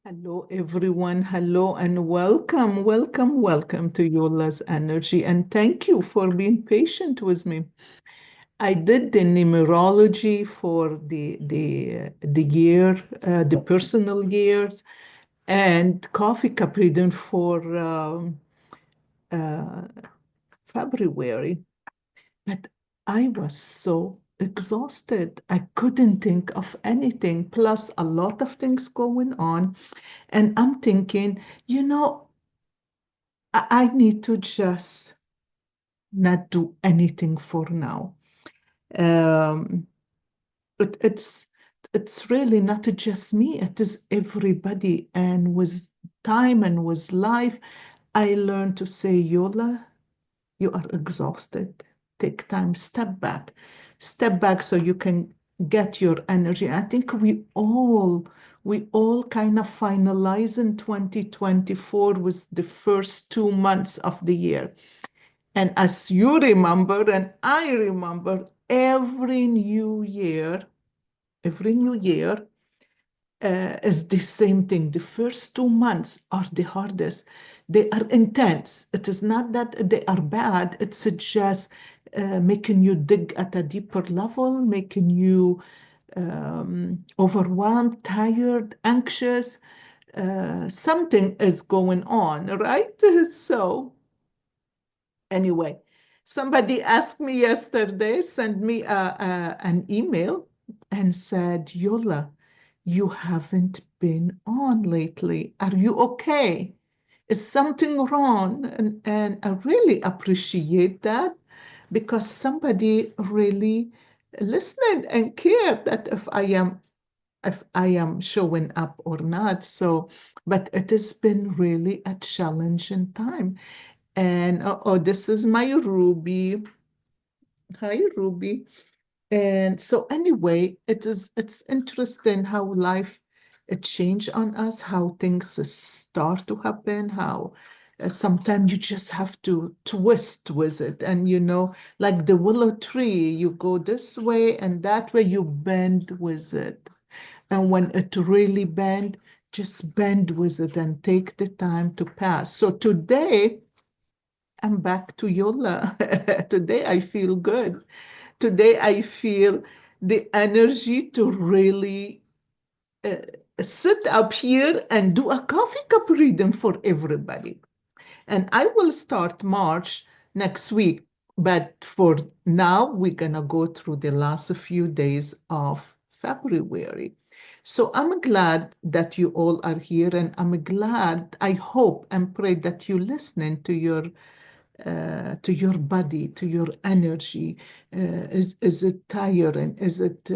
Hello, everyone. Hello and welcome, welcome, welcome to Yola's Energy. And thank you for being patient with me. I did the numerology for the year, the personal years, and coffee cup reading for uh, February. But I was so exhausted. I couldn't think of anything, plus a lot of things going on. And I'm thinking, I need to just not do anything for now. Um, but it's really not just me, it is everybody. And with time and with life, I learned to say, Yola, you are exhausted. Take time, step back so you can get your energy. I think we all kind of finalize in 2024 with the first 2 months of the year. And as you remember, and I remember, every new year is the same thing. The first 2 months are the hardest. They are intense. It is not that they are bad, it's just making you dig at a deeper level, making you overwhelmed, tired, anxious. Something is going on, right? So, anyway, somebody asked me yesterday, sent me an email and said, Yola, you haven't been on lately. Are you okay? Is something wrong? And I really appreciate that because somebody really listened and cared that if I am showing up or not. So, but it has been really a challenging time. And this is my Ruby. Hi, Ruby. And so anyway, it's interesting how life it change on us, how things start to happen, how sometimes you just have to twist with it. And like the willow tree, you go this way and that way, you bend with it. And when it really bend, just bend with it and take the time to pass. So today, I'm back to Yola. Today I feel good. Today I feel the energy to really uh, sit up here and do a coffee cup reading for everybody. And I will start March next week. But for now, we're going to go through the last few days of February. So I'm glad that you all are here, and I'm glad, I hope and pray that you're listening to your body, to your energy. Is it tiring? Is it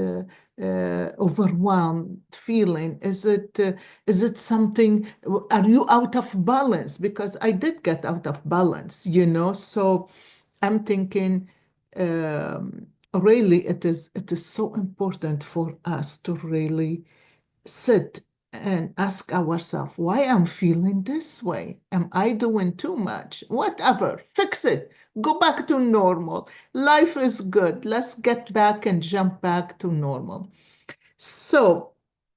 overwhelmed feeling? Is it something? Are you out of balance? Because I did get out of balance. So I'm thinking. Really, it is so important for us to really sit and ask ourselves why I'm feeling this way. Am I doing too much? Whatever, fix it. Go back to normal. Life is good. Let's get back and jump back to normal. So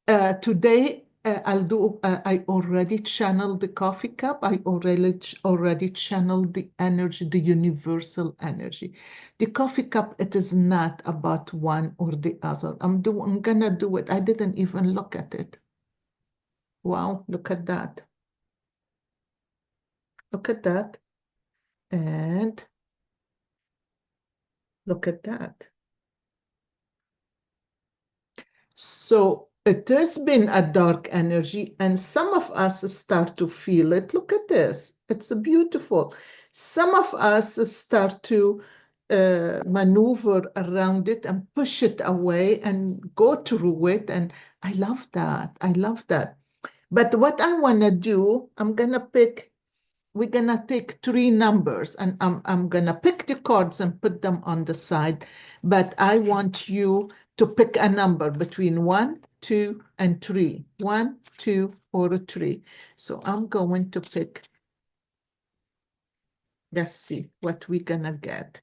today I already channeled the coffee cup. I already channeled the energy, the universal energy. The coffee cup, it is not about one or the other. I'm gonna do it. I didn't even look at it. Wow, look at that. Look at that. And look at that. So it has been a dark energy, and some of us start to feel it. Look at this. It's beautiful. Some of us start to maneuver around it and push it away and go through it. And I love that. I love that. But what I want to do, we're gonna take three numbers and I'm gonna pick the cards and put them on the side, but I want you to pick a number between 1, 2, and 3. 1, 2, or 3. So I'm going to pick, let's see what we're gonna get.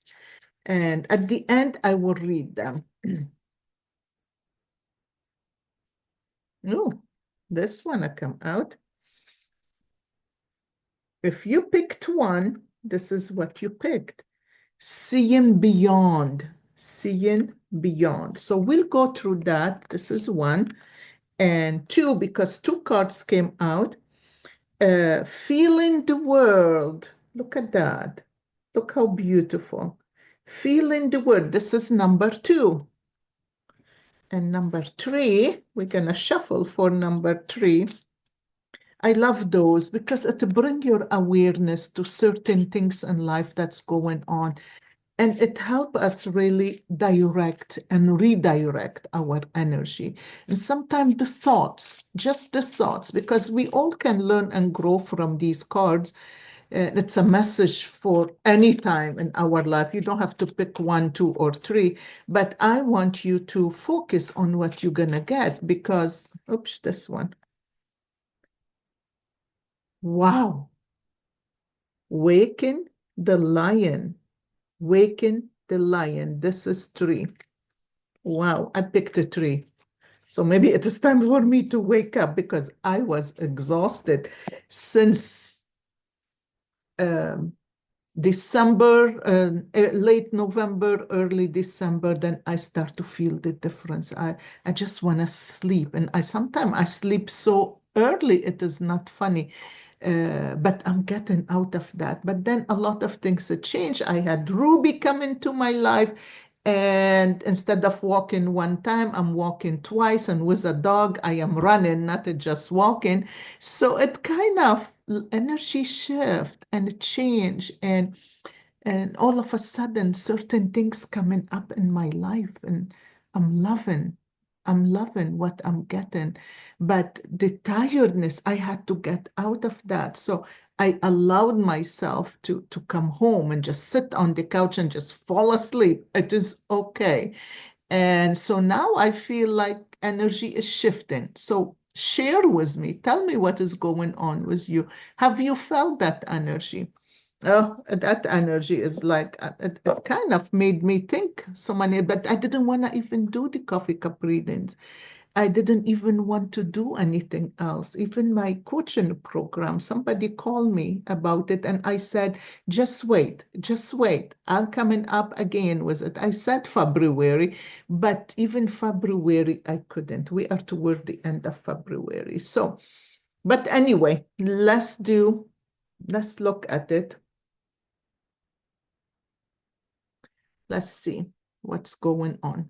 And at the end, I will read them. Oh, This one come out. If you picked one, this is what you picked. Seeing beyond, seeing beyond. So we'll go through that. This is one. And two, because two cards came out. Feeling the world. Look at that. Look how beautiful. Feeling the world. This is number two. And number three, we're going to shuffle for number three. I love those because it bring your awareness to certain things in life that's going on. And it help us really direct and redirect our energy. And sometimes the thoughts, just the thoughts, because we all can learn and grow from these cards. It's a message for any time in our life. You don't have to pick one, two, or three, but I want you to focus on what you're gonna get because, oops, this one. Wow. Waken the lion. Waken the lion. This is three. Wow, I picked a three. So maybe it is time for me to wake up because I was exhausted since December, late November, early December, then I start to feel the difference. I just want to sleep. And sometimes I sleep so early, it is not funny. But I'm getting out of that. But then a lot of things have changed. I had Ruby come into my life, and instead of walking one time, I'm walking twice. And with a dog, I am running, not just walking. So it kind of energy shift and change and all of a sudden certain things coming up in my life and I'm loving I'm loving what I'm getting. But the tiredness, I had to get out of that. So I allowed myself to come home and just sit on the couch and just fall asleep. It is okay. And so now I feel like energy is shifting. So share with me. Tell me what is going on with you. Have you felt that energy? Oh, that energy is like, it kind of made me think so many, but I didn't want to even do the coffee cup readings. I didn't even want to do anything else. Even my coaching program, somebody called me about it, and I said, just wait, just wait. I'm coming up again with it. I said February, but even February, I couldn't. We are toward the end of February. So, but anyway, let's look at it. Let's see what's going on.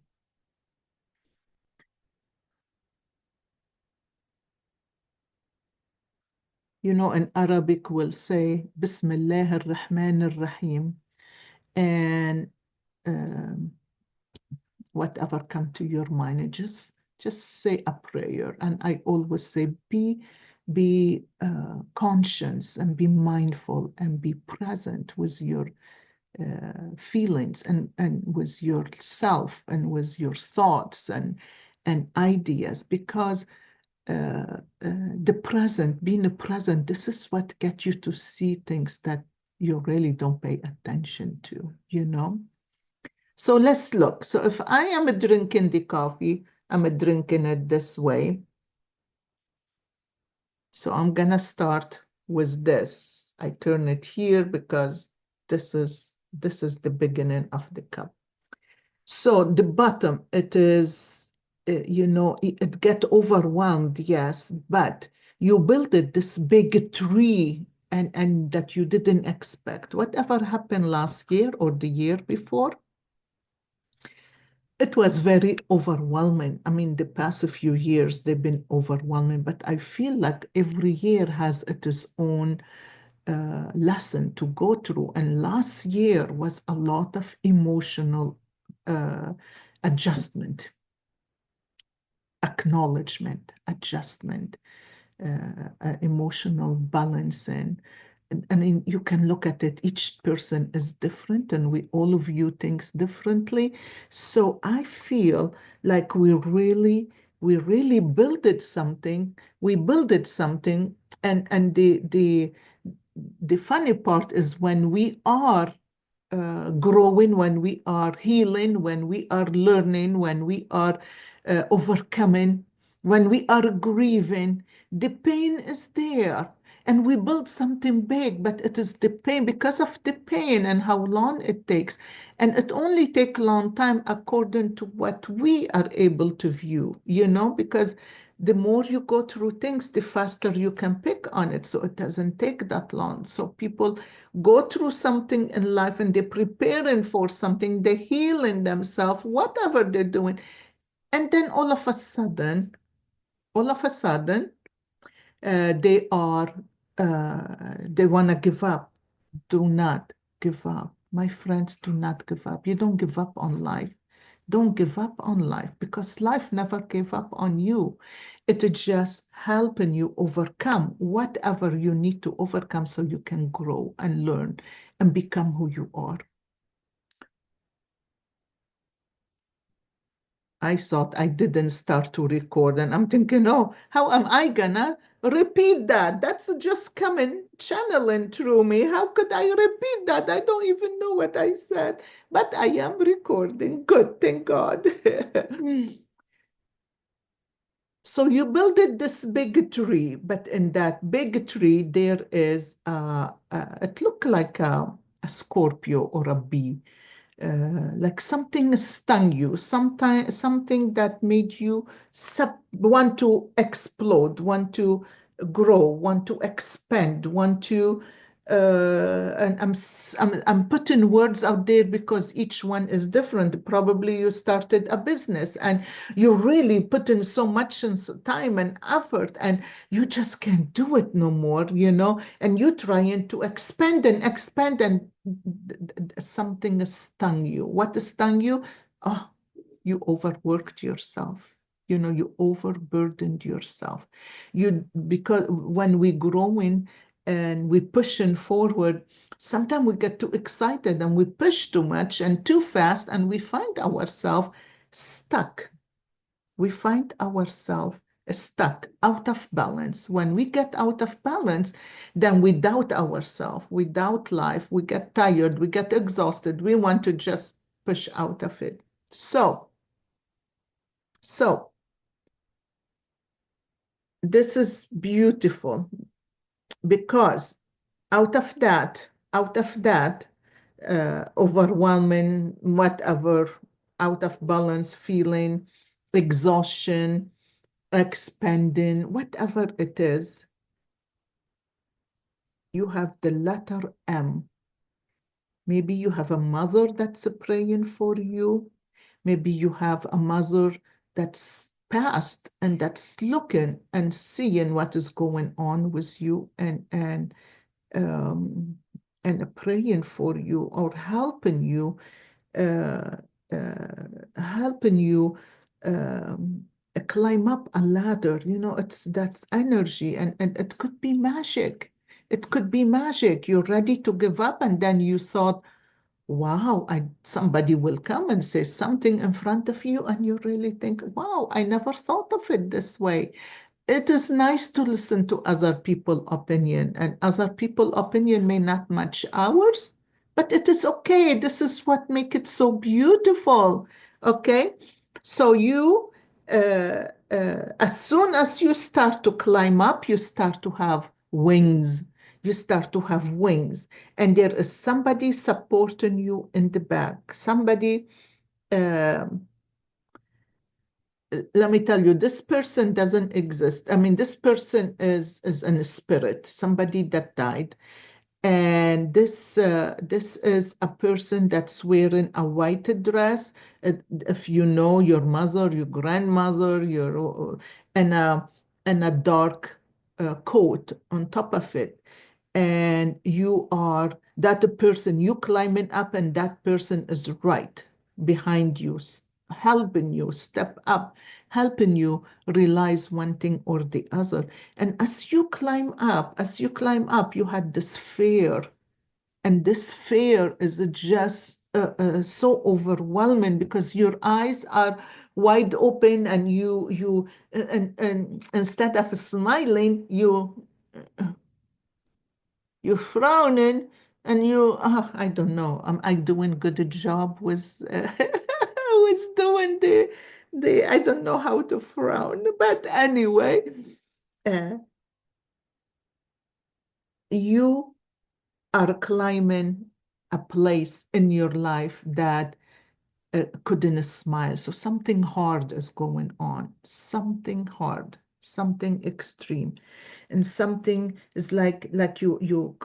You know, in Arabic, we'll say Bismillah ar-Rahman ar-Rahim, and um, whatever come to your mind, and just say a prayer. And I always say, be conscious and be mindful and be present with your feelings and with yourself and with your thoughts and ideas because the present, being a present, this is what gets you to see things that you really don't pay attention to, you know? So let's look. So if I am drinking the coffee, I'm drinking it this way. So I'm gonna start with this. I turn it here because this is the beginning of the cup. So the bottom, it is, it get overwhelmed, yes, but you build it this big tree and that you didn't expect. Whatever happened last year or the year before, it was very overwhelming. I mean, the past few years, they've been overwhelming, but I feel like every year has its own lesson to go through. And last year was a lot of emotional adjustment, acknowledgement, adjustment, emotional balancing. I mean, you can look at it, each person is different and we all view things differently. So I feel like we really builded something. We builded something, and the funny part is when we are growing, when we are healing, when we are learning, when we are overcoming, When we are grieving, the pain is there. And we build something big, but it is the pain because of the pain and how long it takes. And it only takes a long time according to what we are able to view, because the more you go through things, the faster you can pick on it. So it doesn't take that long. So people go through something in life and they're preparing for something, they're healing themselves, whatever they're doing. And then all of a sudden, they are, they want to give up. Do not give up. My friends, do not give up. You don't give up on life. Don't give up on life because life never gave up on you. It is just helping you overcome whatever you need to overcome so you can grow and learn and become who you are. I thought I didn't start to record, and I'm thinking, oh, how am I gonna repeat that? That's just coming, channeling through me. How could I repeat that? I don't even know what I said, but I am recording. Good, thank God. So you builded this big tree, but in that big tree, there is, it looked like a Scorpio or a bee, like something stung you, something that made you want to explode, want to grow, want to expand, want to. And I'm putting words out there because each one is different. Probably you started a business and you really put in so much time and effort, and you just can't do it no more, and you trying to expand and expand, and something stung you. What stung you? Oh, you overworked yourself. You overburdened yourself. Because when we growing and we pushing forward, sometimes we get too excited and we push too much and too fast, and we find ourselves stuck. We find ourselves stuck, out of balance. When we get out of balance, then we doubt ourselves, we doubt life, we get tired, we get exhausted, we want to just push out of it. So this is beautiful because out of that, overwhelming, whatever, out of balance feeling, exhaustion, expanding, whatever it is, you have the letter M. Maybe you have a mother that's praying for you. Maybe you have a mother that's passed and that's looking and seeing what is going on with you, um, and praying for you or uh, helping you um, climb up a ladder. That's energy, and it could be magic. It could be magic. You're ready to give up, and then you thought, wow, somebody will come and say something in front of you, and you really think, wow, I never thought of it this way. It is nice to listen to other people's opinion, and other people's opinion may not match ours, but it is okay. This is what makes it so beautiful. Okay, so as soon as you start to climb up, you start to have wings. You start to have wings, and there is somebody supporting you in the back. Somebody. um Let me tell you, this person doesn't exist. I mean, this person is in a spirit, somebody that died. And this is a person that's wearing a white dress. If you know your mother, your grandmother, and a dark coat on top of it. And you are that person, you climbing up, and that person is right behind you, helping you step up, helping you realize one thing or the other. And as you climb up, you had this fear, and this fear is just so overwhelming because your eyes are wide open, and and instead of smiling, you're frowning, and I don't know, am I doing good job with with doing I don't know how to frown, but anyway, uh, you are climbing a place in your life that couldn't smile. So something hard is going on, something hard, something extreme, and something is like you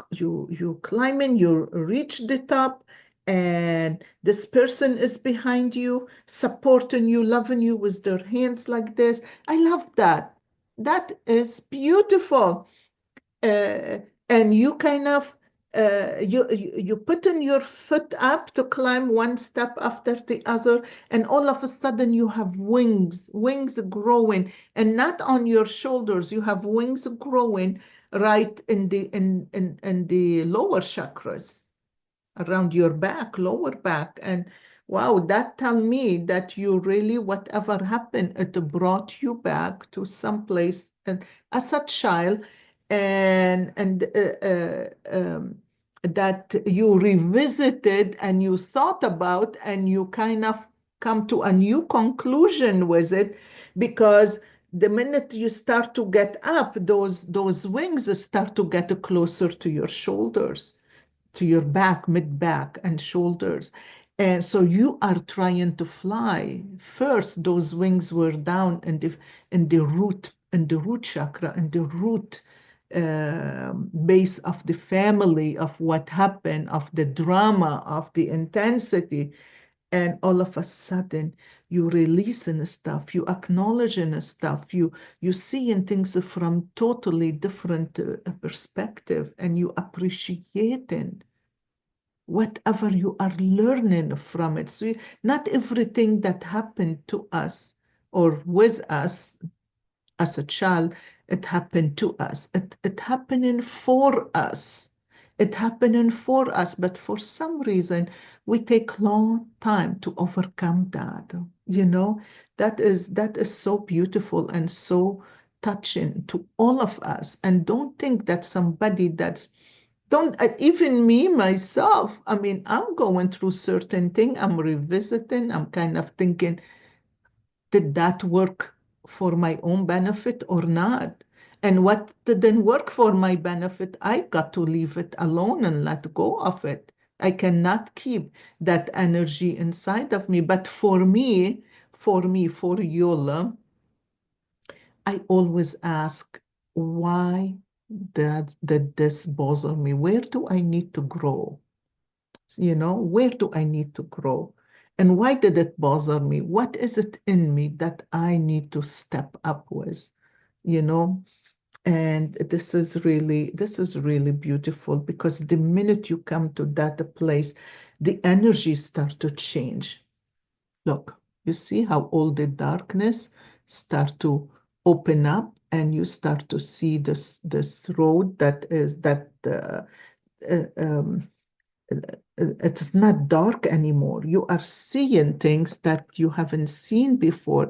climbing, you reach the top, and this person is behind you, supporting you, loving you with their hands like this. I love that. That is beautiful. uh, and you kind of you putting your foot up to climb one step after the other, and all of a sudden you have wings growing, and not on your shoulders. You have wings growing right in the lower chakras, around your back, lower back. And wow, that tell me that you really, whatever happened, it brought you back to some place and as a child, and that you revisited and you thought about, and you kind of come to a new conclusion with it, because the minute you start to get up, those wings start to get closer to your shoulders, to your back, mid back, and shoulders. And so you are trying to fly. First, those wings were down in the root chakra, in the root base of the family, of what happened, of the drama, of the intensity. And all of a sudden, you releasing stuff, you acknowledging stuff, you seeing things from totally different perspective, and you appreciating whatever you are learning from it. So not everything that happened to us or with us as a child, it happened to us. It happening for us. It happening for us, but for some reason we take long time to overcome that. You know, that is so beautiful and so touching to all of us. And don't think that somebody that's don't even me myself. I mean, I'm going through certain thing. I'm revisiting. I'm kind of thinking, did that work for my own benefit or not? And what didn't work for my benefit, I got to leave it alone and let go of it. I cannot keep that energy inside of me. But for Yola, I always ask, why did this bother me? Where do I need to grow? Where do I need to grow? And why did it bother me? What is it in me that I need to step up with? You know, and this is really beautiful, because the minute you come to that place, the energy start to change. Look, you see how all the darkness start to open up, and you start to see this road that it's not dark anymore. You are seeing things that you haven't seen before.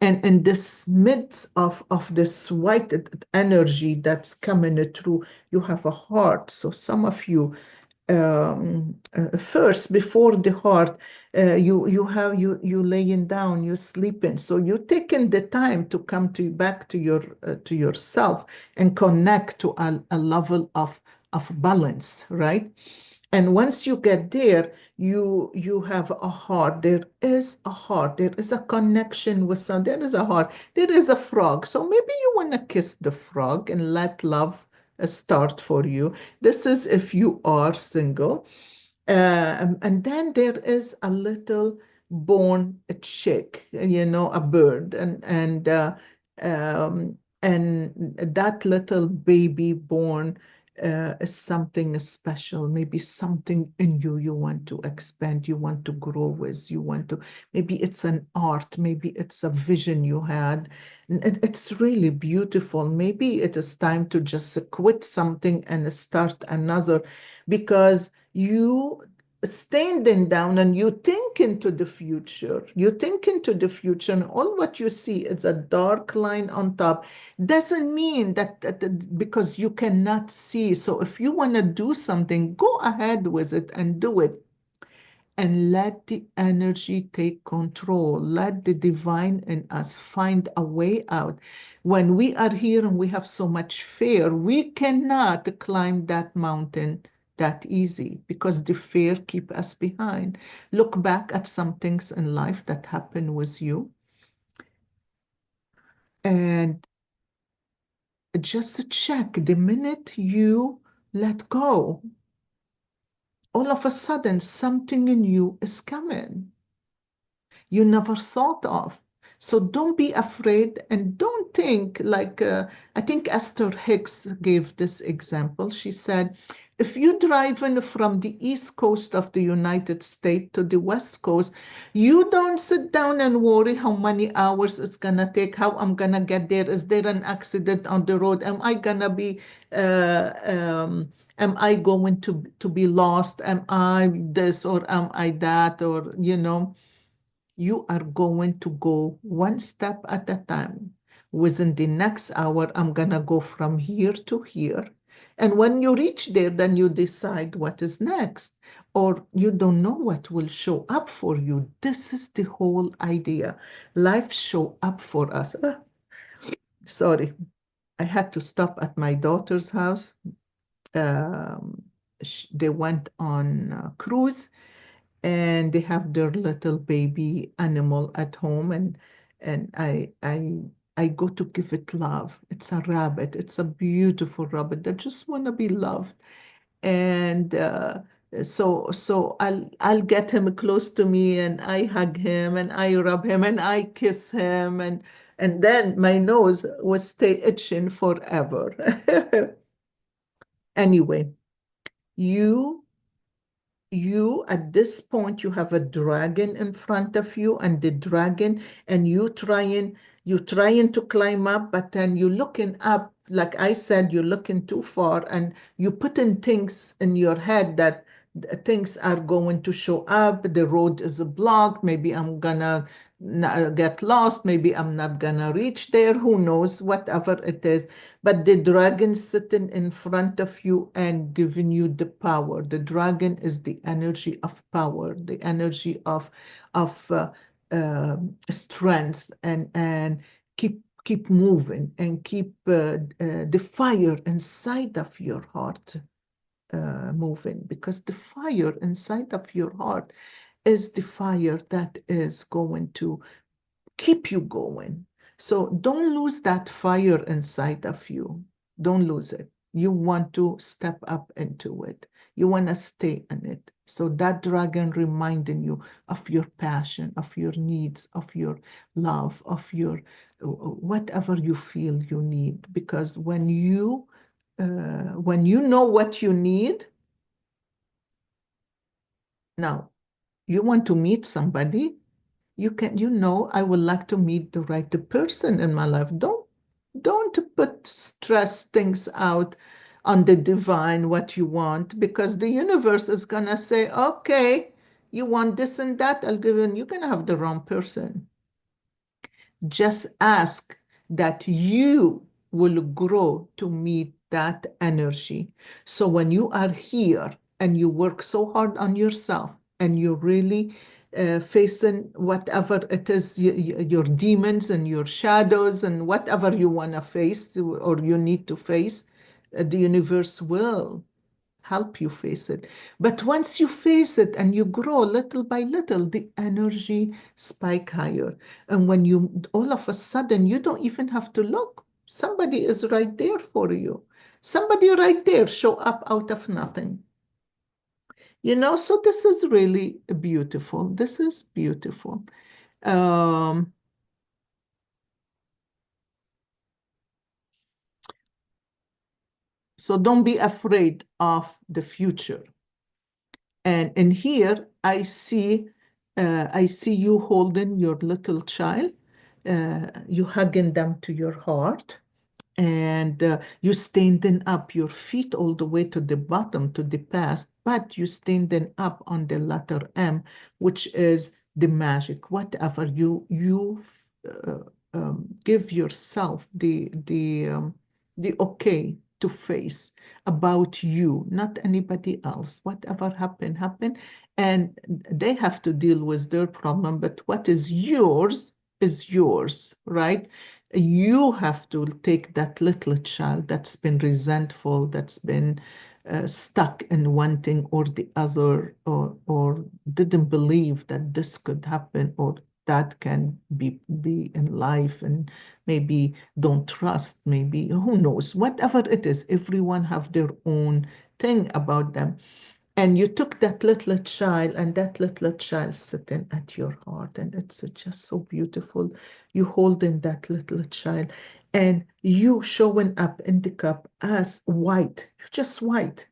And in this midst of this white energy that's coming through, you have a heart. So some of you, first, before the heart, you laying down, you sleeping. So you taking the time to come back to yourself and connect to a level of balance, right? And once you get there, you have a heart. There is a heart. There is a connection with some. There is a heart. There is a frog. So maybe you want to kiss the frog and let love start for you. This is if you are single. And then there is a little born a chick, a bird, and that little baby born is something special, maybe something in you want to expand, you want to grow with, maybe it's an art, maybe it's a vision you had. It's really beautiful. Maybe it is time to just quit something and start another, because you standing down and you think into the future. You think into the future, and all what you see is a dark line on top. Doesn't mean that because you cannot see. So if you want to do something, go ahead with it and do it. and let the energy take control. Let the divine in us find a way out. When we are here and we have so much fear, we cannot climb that mountain that easy because the fear keep us behind. Look back at some things in life that happened with you and just check the minute you let go, all of a sudden something in you is coming you never thought of. So don't be afraid and don't think like, I think Esther Hicks gave this example. She said, if you're driving from the East Coast of the United States to the West Coast, you don't sit down and worry how many hours it's going to take, how I'm going to get there. Is there an accident on the road? Am I going to be, am I going to be lost? Am I this or am I that? Or, you are going to go one step at a time. Within the next hour, I'm going to go from here to here. And when you reach there, then you decide what is next. Or you don't know what will show up for you. This is the whole idea. Life show up for us. Sorry, I had to stop at my daughter's house. Um, they went on a cruise and they have their little baby animal at home and I go to give it love. It's a rabbit. It's a beautiful rabbit that just want to be loved. And so I'll get him close to me and I hug him and I rub him and I kiss him and then my nose will stay itching forever. Anyway, you at this point you have a dragon in front of you and the dragon and you trying to climb up but then you looking up like I said you're looking too far and you putting things in your head that things are going to show up, the road is blocked, maybe I'm gonna get lost, maybe I'm not gonna reach there, who knows, whatever it is. But the dragon sitting in front of you and giving you the power. The dragon is the energy of power, the energy of strength, and keep moving and keep the fire inside of your heart moving, because the fire inside of your heart is the fire that is going to keep you going. So don't lose that fire inside of you. Don't lose it. You want to step up into it. You want to stay in it. So that dragon reminding you of your passion, of your needs, of your love, of your whatever you feel you need. Because when you know what you need, now you want to meet somebody, I would like to meet the right person in my life. Don't put stress things out on the divine what you want, because the universe is gonna say, okay, you want this and that, I'll give you, and you're gonna have the wrong person. Just ask that you will grow to meet that energy. So when you are here and you work so hard on yourself and you're really facing whatever it is, your demons and your shadows and whatever you want to face or you need to face, the universe will help you face it. But once you face it and you grow little by little, the energy spike higher. And when you all of a sudden you don't even have to look. Somebody is right there for you. Somebody right there show up out of nothing. So this is really beautiful. This is beautiful. Um, so don't be afraid of the future. And in here, I see you holding your little child, you hugging them to your heart, and you standing up, your feet all the way to the bottom, to the past, but you standing up on the letter M, which is the magic. Whatever you uh, give yourself the okay to face about you, not anybody else. Whatever happened, happened, and they have to deal with their problem. But what is yours, right? You have to take that little child that's been resentful, that's been stuck in one thing or the other, or didn't believe that this could happen or that can be in life, and maybe don't trust, maybe who knows, whatever it is, everyone have their own thing about them. And you took that little child, and that little child sitting at your heart, and it's just so beautiful. You holding that little child, and you showing up in the cup as white. You're just white.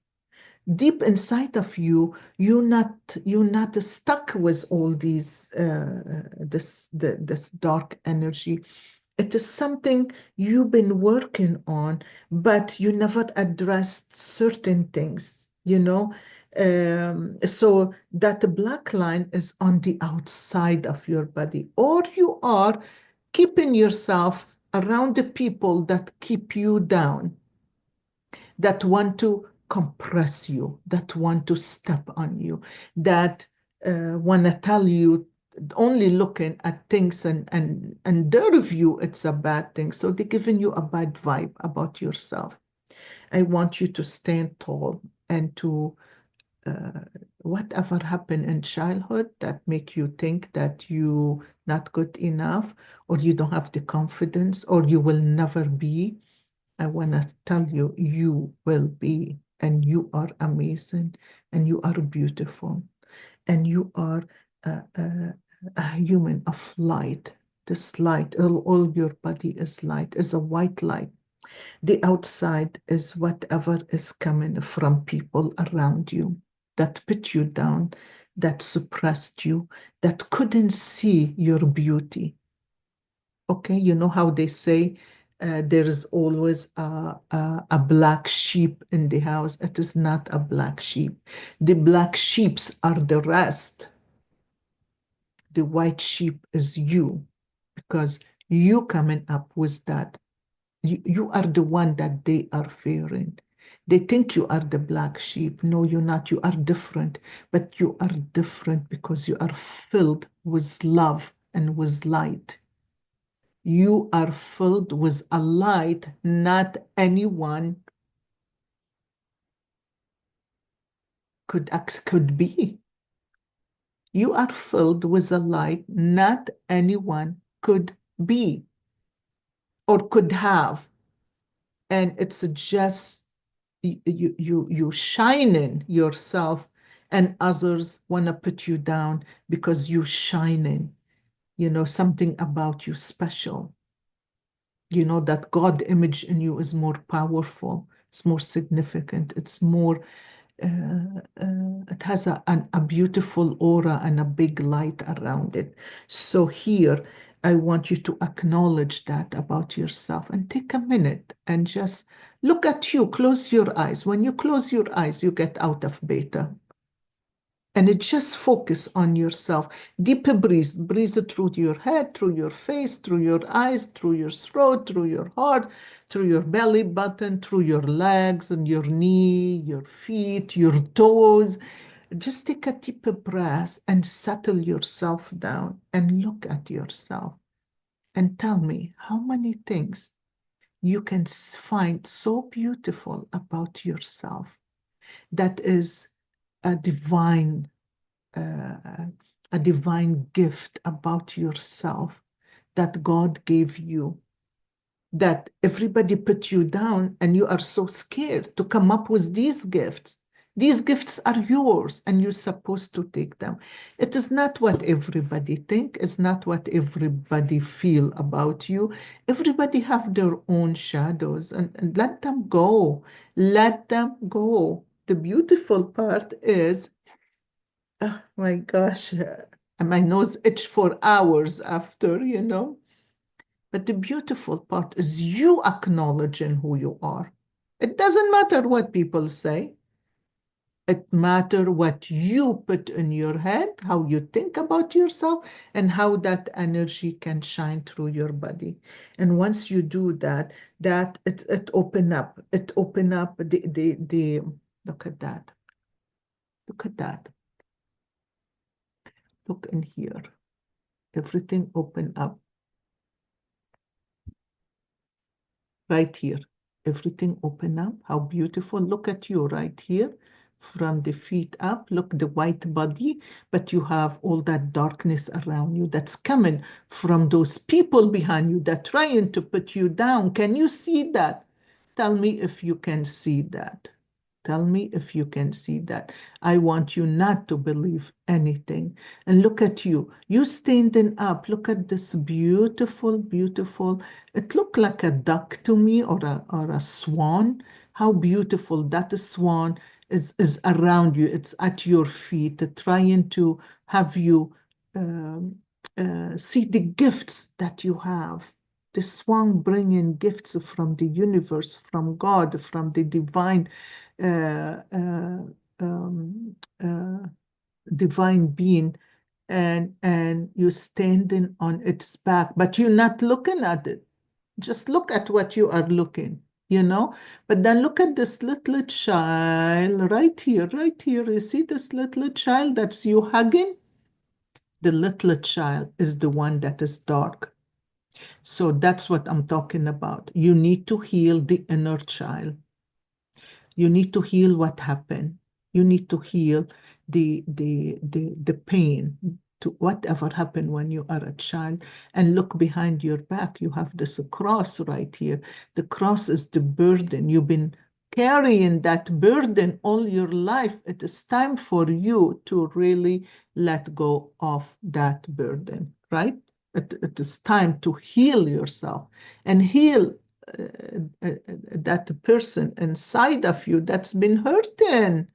Deep inside of you, you're not stuck with all these this dark energy. It is something you've been working on, but you never addressed certain things, you know. So that black line is on the outside of your body, or you are keeping yourself around the people that keep you down, that want to compress you, that want to step on you, that want to tell you only looking at things and their view it's a bad thing. So they're giving you a bad vibe about yourself. I want you to stand tall and to uh, whatever happened in childhood that make you think that you not good enough, or you don't have the confidence, or you will never be. I want to tell you, you will be, and you are amazing, and you are beautiful, and you are a human of light. This light, all your body is light, is a white light. The outside is whatever is coming from people around you that put you down, that suppressed you, that couldn't see your beauty. Okay, you know how they say there is always a black sheep in the house. It is not a black sheep. The black sheeps are the rest. The white sheep is you, because you coming up with that. You are the one that they are fearing. They think you are the black sheep. No, you're not. You are different. But you are different because you are filled with love and with light. You are filled with a light not anyone could be. You are filled with a light not anyone could be or could have. And it's just you shining yourself, and others want to put you down because you shining. You know, something about you special. You know that God image in you is more powerful, it's more significant, it's more it has a beautiful aura and a big light around it. So here, I want you to acknowledge that about yourself and take a minute and just look at you. Close your eyes. When you close your eyes, you get out of beta. And it just focus on yourself. Deep breathe. Breathe through your head, through your face, through your eyes, through your throat, through your heart, through your belly button, through your legs and your knee, your feet, your toes. Just take a deep breath and settle yourself down and look at yourself and tell me how many things you can find so beautiful about yourself that is a divine uh, a divine gift about yourself that God gave you, that everybody put you down and you are so scared to come up with these gifts. These gifts are yours and you're supposed to take them. It is not what everybody think, it's not what everybody feel about you. Everybody have their own shadows, and let them go. Let them go. The beautiful part is, oh my gosh, my nose itch for hours after, you know. But the beautiful part is you acknowledging who you are. It doesn't matter what people say. It matters what you put in your head, how you think about yourself, and how that energy can shine through your body. And once you do that, it open up. It open up the look at that. Look at that. Look in here. Everything open up. Right here. Everything open up. How beautiful. Look at you right here. From the feet up, look the white body, but you have all that darkness around you that's coming from those people behind you that trying to put you down. Can you see that? Tell me if you can see that. Tell me if you can see that. I want you not to believe anything. And look at you. You standing up. Look at this beautiful, beautiful. It looked like a duck to me or a swan. How beautiful that swan is around you. It's at your feet, trying to have you um, see the gifts that you have. The swan bringing gifts from the universe, from God, from the divine uh, uh, um, uh, divine being, and you're standing on its back, but you're not looking at it. Just look at what you are looking, you know. But then look at this little child right here, right here. You see this little child that's you hugging? The little child is the one that is dark. So that's what I'm talking about. You need to heal the inner child. You need to heal what happened. You need to heal the pain to whatever happened when you are a child. And look behind your back. You have this cross right here. The cross is the burden. You've been carrying that burden all your life. It is time for you to really let go of that burden, right? It is time to heal yourself and heal uh, that person inside of you that's been hurting.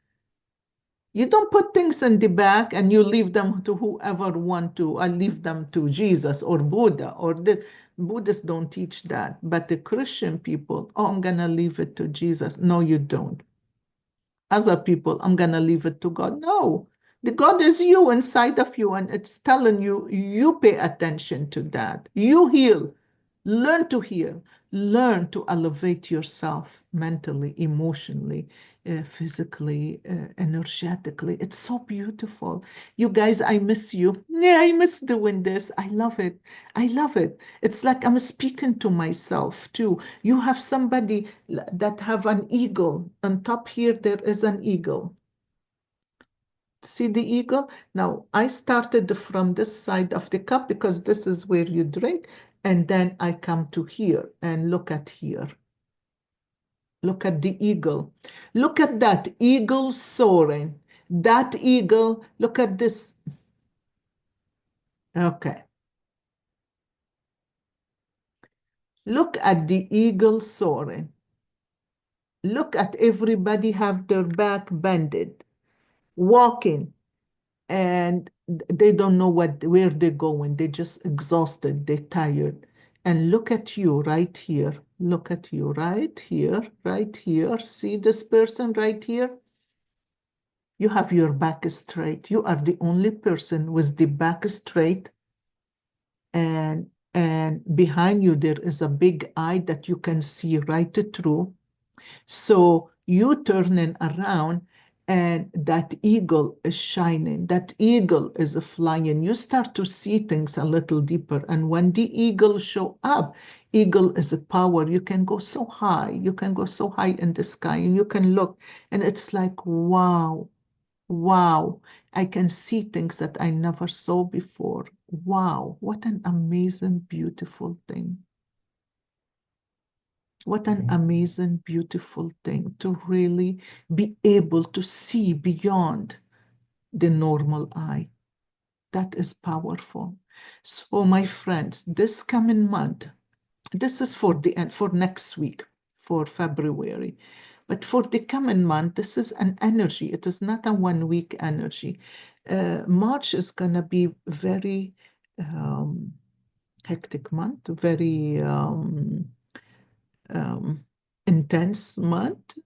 You don't put things in the back and you leave them to whoever want to. I leave them to Jesus or Buddha or this. Buddhists don't teach that, but the Christian people, oh, I'm gonna leave it to Jesus. No, you don't. Other people, I'm gonna leave it to God. No, the God is you inside of you, and it's telling you, you pay attention to that. You heal. Learn to heal. Learn to elevate yourself mentally, emotionally, physically, energetically. It's so beautiful. You guys, I miss you. Yeah, I miss doing this. I love it. I love it. It's like I'm speaking to myself too. You have somebody that have an eagle. On top here, there is an eagle. See the eagle? Now, I started from this side of the cup because this is where you drink. And then I come to here and look at here. Look at the eagle. Look at that eagle soaring. That eagle, look at this. Okay. Look at the eagle soaring. Look at everybody have their back bended, walking, and they don't know where they're going. They're just exhausted, they're tired. And look at you right here. Look at you right here, right here. See this person right here? You have your back straight. You are the only person with the back straight, and behind you there is a big eye that you can see right through. So you turning around and that eagle is shining, that eagle is flying. You start to see things a little deeper. And when the eagle show up, eagle is a power. You can go so high. You can go so high in the sky and you can look and it's like, wow, wow, I can see things that I never saw before. Wow, what an amazing, beautiful thing. What an amazing, beautiful thing to really be able to see beyond the normal eye. That is powerful. So, my friends, this coming month, this is for the end, for next week, for February. But for the coming month, this is an energy. It is not a 1 week energy. March is going to be very hectic month, very um, intense month.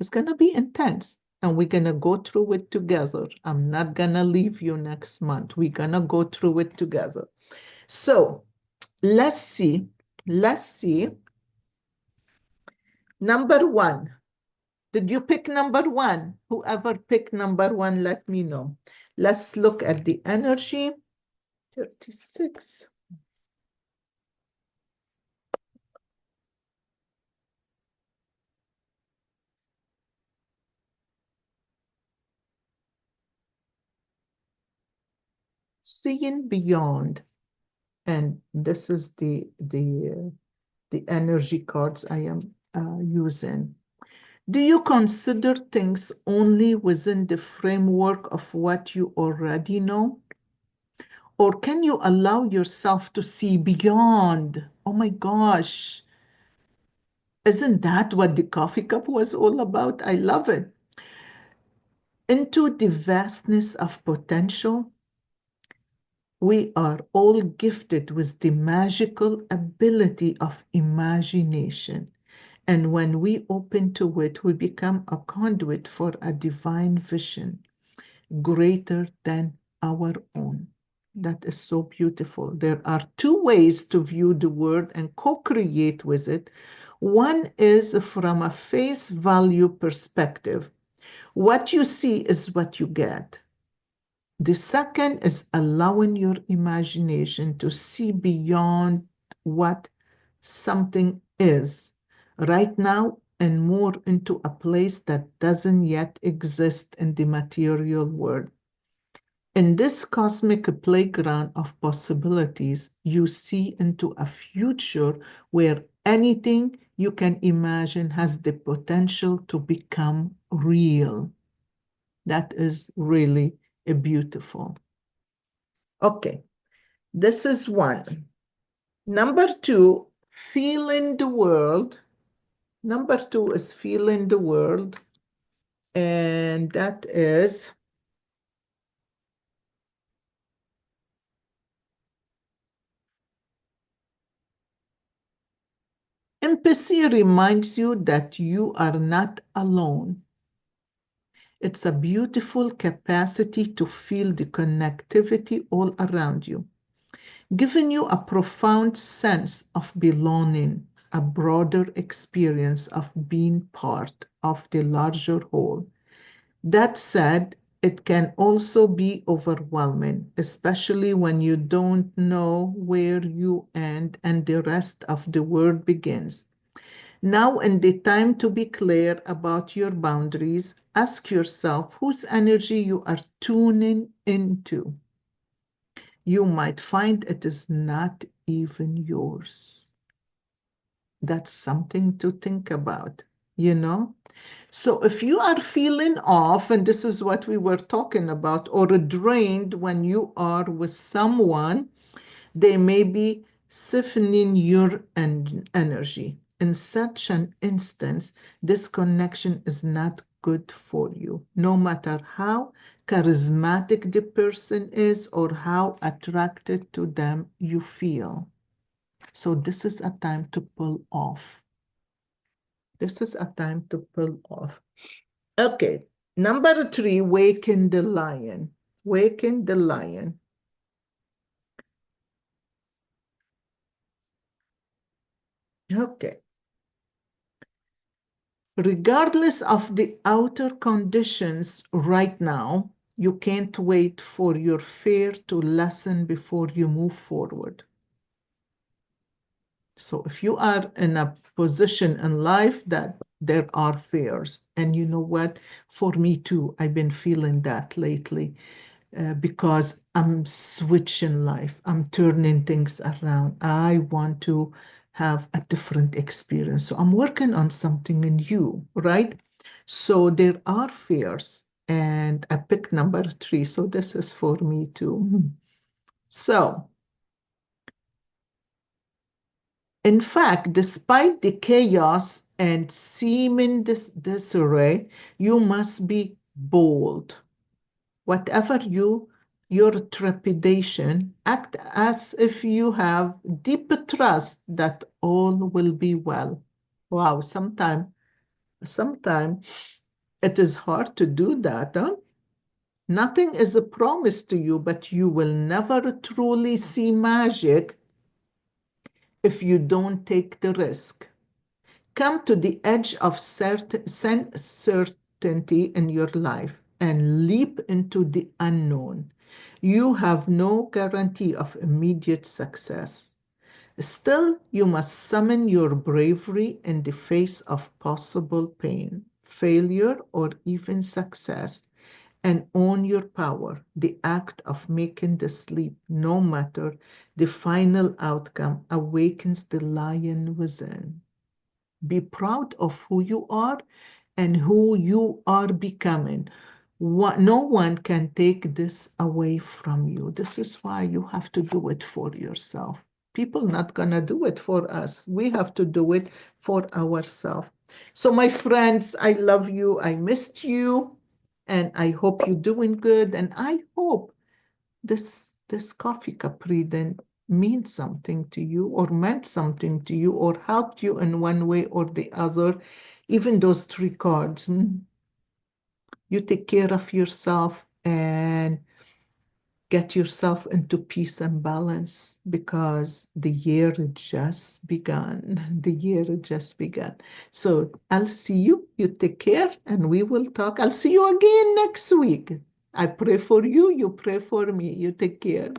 It's going to be intense, and we're going to go through it together. I'm not going to leave you next month. We're going to go through it together. So let's see. Let's see. Number one. Did you pick number one? Whoever picked number one, let me know. Let's look at the energy. 36. Seeing beyond. And this is the energy cards I am using. Do you consider things only within the framework of what you already know? Or can you allow yourself to see beyond? Oh my gosh, isn't that what the coffee cup was all about? I love it. Into the vastness of potential, we are all gifted with the magical ability of imagination. And when we open to it, we become a conduit for a divine vision greater than our own. That is so beautiful. There are two ways to view the world and co-create with it. One is from a face value perspective. What you see is what you get. The second is allowing your imagination to see beyond what something is right now and more into a place that doesn't yet exist in the material world. In this cosmic playground of possibilities, you see into a future where anything you can imagine has the potential to become real. That is really beautiful. Okay, this is one. Number two, feeling the world. Number two is feeling the world, and that is empathy reminds you that you are not alone. It's a beautiful capacity to feel the connectivity all around you, giving you a profound sense of belonging, a broader experience of being part of the larger whole. That said, it can also be overwhelming, especially when you don't know where you end and the rest of the world begins. Now, in the time to be clear about your boundaries, ask yourself whose energy you are tuning into. You might find it is not even yours. That's something to think about, you know? So if you are feeling off, and this is what we were talking about, or drained when you are with someone, they may be siphoning your energy. In such an instance, this connection is not good for you, no matter how charismatic the person is or how attracted to them you feel. So this is a time to pull off. This is a time to pull off. Okay, number three, waken the lion. Waken the lion. Okay. Regardless of the outer conditions right now, you can't wait for your fear to lessen before you move forward. So if you are in a position in life that there are fears, and you know what, for me too, I've been feeling that lately. Because I'm switching life. I'm turning things around. I want to have a different experience. So I'm working on something new, right? So there are fears, and I picked number three. So this is for me too. So, in fact, despite the chaos and seeming disarray, you must be bold. Whatever your trepidation, act as if you have deep trust that all will be well. Wow, sometimes Sometimes it is hard to do that, huh? Nothing is a promise to you, but you will never truly see magic if you don't take the risk. Come to the edge of certainty in your life and leap into the unknown. You have no guarantee of immediate success. Still, you must summon your bravery in the face of possible pain, failure, or even success, and own your power. The act of making the leap, no matter the final outcome, awakens the lion within. Be proud of who you are and who you are becoming. No one can take this away from you. This is why you have to do it for yourself. People not gonna do it for us. We have to do it for ourselves. So my friends, I love you. I missed you. And I hope you're doing good. And I hope this coffee cup reading means something to you or meant something to you or helped you in one way or the other. Even those three cards. You take care of yourself and get yourself into peace and balance because the year just begun. The year just begun. So I'll see you. You take care and we will talk. I'll see you again next week. I pray for you. You pray for me. You take care.